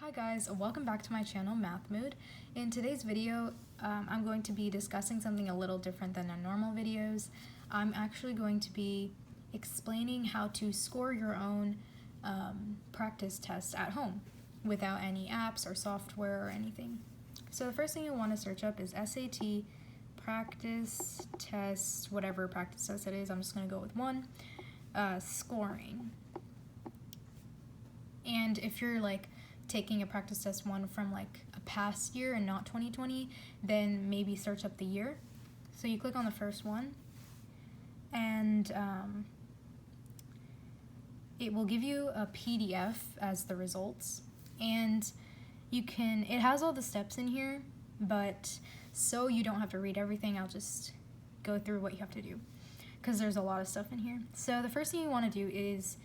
Hi guys, welcome back to my channel, Math Mood. In today's video, I'm going to be discussing something a little different than our normal videos. I'm actually going to be explaining how to score your own practice tests at home without any apps or software or anything. So the first thing you want to search up is SAT practice test, whatever practice test it is. I'm just going to go with one, scoring. And if you're like taking a practice test one from like a past year and not 2020, then maybe search up the year. So you click on the first one and it will give you a PDF as the results, and it has all the steps in here, but so you don't have to read everything, I'll just go through what you have to do because there's a lot of stuff in here. So the first thing you want to do is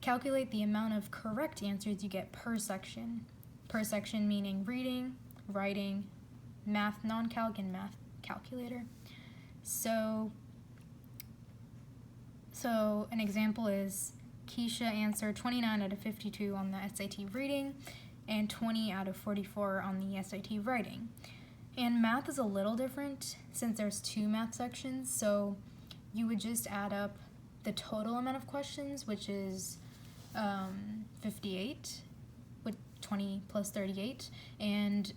calculate the amount of correct answers you get per section. Per section meaning reading, writing, math non-calc, and math calculator. So an example is Keisha answered 29 out of 52 on the SAT reading and 20 out of 44 on the SAT writing. And math is a little different since there's two math sections, so you would just add up the total amount of questions, which is 58 with 20 plus 38, and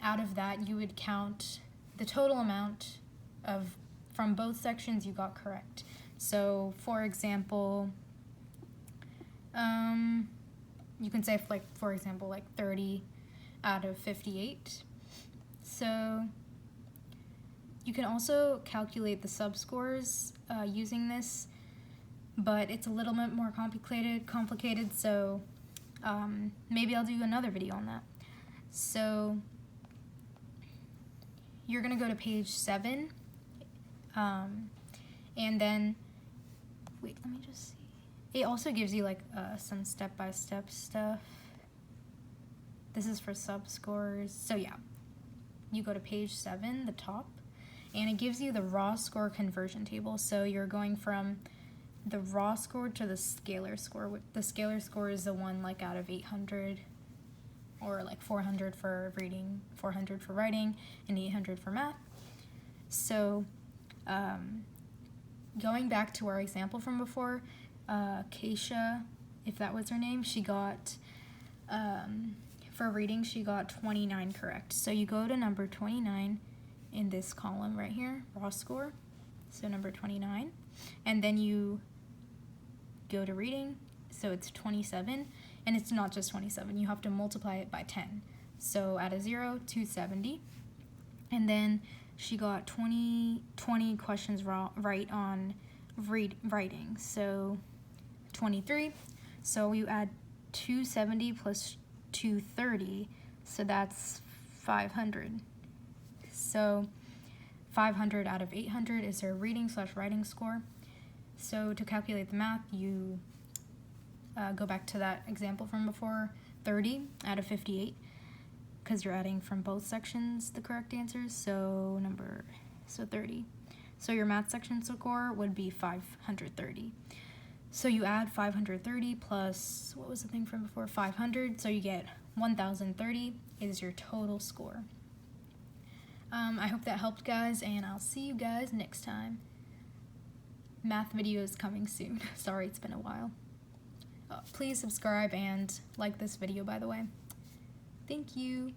out of that you would count the total amount of from both sections you got correct. So for example, you can say for example like 30 out of 58. So you can also calculate the subscores using this, but it's a little bit more complicated, so maybe I'll do another video on that. So you're gonna go to page 7, and then wait, let me just see. It also gives you like some step-by-step stuff. This is for subscores. So yeah, you go to page 7, the top, and it gives you the raw score conversion table. So you're going from the raw score to the scalar score. The scalar score is the one like out of 800, or like 400 for reading, 400 for writing, and 800 for math. So going back to our example from before, Keisha, if that was her name, she got, for reading, she got 29 correct. So you go to number 29 in this column right here, raw score, so number 29, and then you go to reading, so it's 27, and it's not just 27, you have to multiply it by 10. So add a 0 to 70, and then she got 20 questions right on writing, so 23. So you add 270 plus 230, so that's 500. So 500 out of 800 is her reading/writing score. So to calculate the math, you go back to that example from before, 30 out of 58, because you're adding from both sections the correct answers, so 30. So your math section score would be 530. So you add 530 plus, what was the thing from before, 500, so you get 1030 is your total score. I hope that helped, guys, and I'll see you guys next time. Math videos coming soon. Sorry, it's been a while. Please subscribe and like this video, by the way. Thank you.